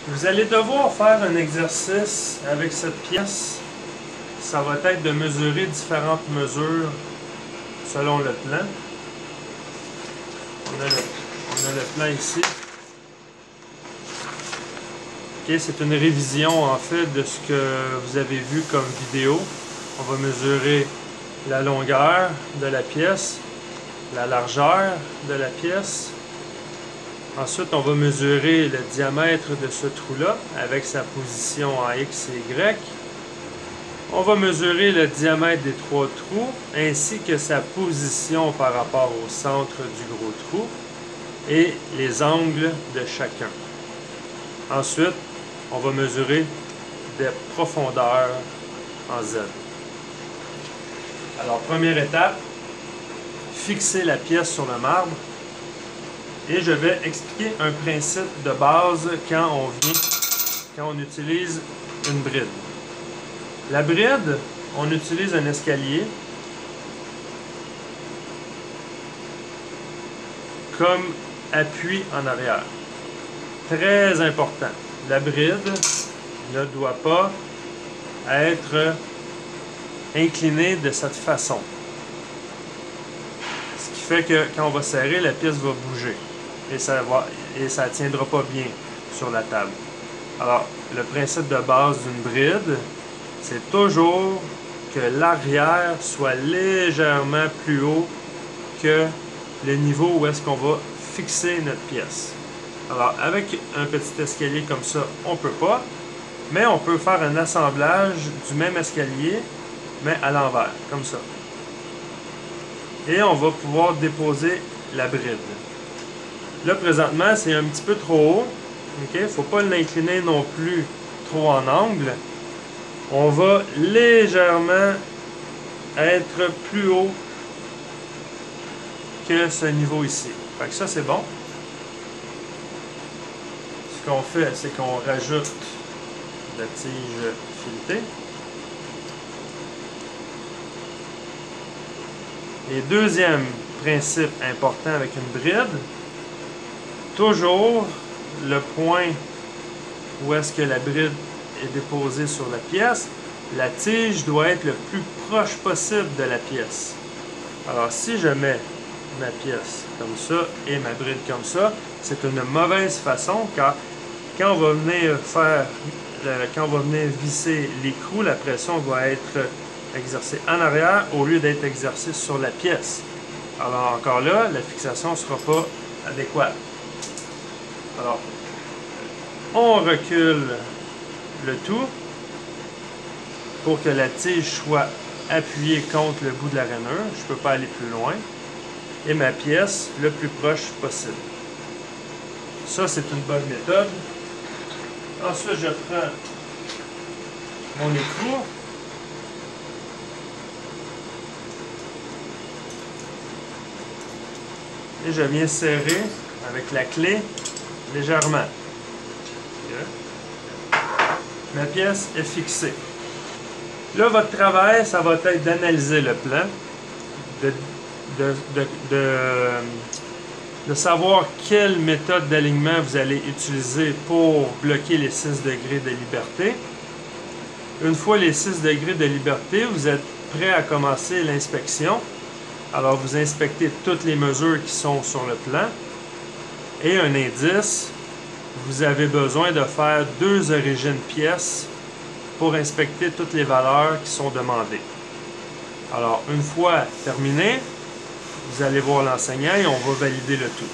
Vous allez devoir faire un exercice avec cette pièce. Ça va être de mesurer différentes mesures selon le plan. On a le plan ici. Okay, c'est une révision en fait de ce que vous avez vu comme vidéo. On va mesurer la longueur de la pièce, la largeur de la pièce. Ensuite, on va mesurer le diamètre de ce trou-là avec sa position en X et Y. On va mesurer le diamètre des trois trous ainsi que sa position par rapport au centre du gros trou et les angles de chacun. Ensuite, on va mesurer des profondeurs en Z. Alors, première étape, fixer la pièce sur le marbre. Et je vais expliquer un principe de base quand on utilise une bride. La bride, on utilise un escalier comme appui en arrière. Très important. La bride ne doit pas être inclinée de cette façon. Ce qui fait que quand on va serrer, la pièce va bouger. Et ça ne tiendra pas bien sur la table. Alors, le principe de base d'une bride, c'est toujours que l'arrière soit légèrement plus haut que le niveau où est-ce qu'on va fixer notre pièce. Alors, avec un petit escalier comme ça, on ne peut pas, mais on peut faire un assemblage du même escalier, mais à l'envers, comme ça. Et on va pouvoir déposer la bride. Là, présentement, c'est un petit peu trop haut. Il ne faut pas l'incliner non plus trop en angle. On va légèrement être plus haut que ce niveau ici. Fait que ça, c'est bon. Ce qu'on fait, c'est qu'on rajoute la tige filetée. Et deuxième principe important avec une bride, toujours le point où est-ce que la bride est déposée sur la pièce, la tige doit être le plus proche possible de la pièce. Alors si je mets ma pièce comme ça et ma bride comme ça, c'est une mauvaise façon car quand on va venir visser l'écrou, la pression va être exercée en arrière au lieu d'être exercée sur la pièce. Alors encore là, la fixation ne sera pas adéquate. Alors, on recule le tout pour que la tige soit appuyée contre le bout de la rainure. Je ne peux pas aller plus loin. Et ma pièce le plus proche possible. Ça, c'est une bonne méthode. Ensuite, je prends mon écrou. Et je viens serrer avec la clé légèrement. Ma pièce est fixée. Là, votre travail, ça va être d'analyser le plan, de savoir quelle méthode d'alignement vous allez utiliser pour bloquer les 6 degrés de liberté. Une fois les 6 degrés de liberté, vous êtes prêt à commencer l'inspection. Alors, vous inspectez toutes les mesures qui sont sur le plan. Et un indice, vous avez besoin de faire 2 origines pièces pour inspecter toutes les valeurs qui sont demandées. Alors, une fois terminé, vous allez voir l'enseignant et on va valider le tout.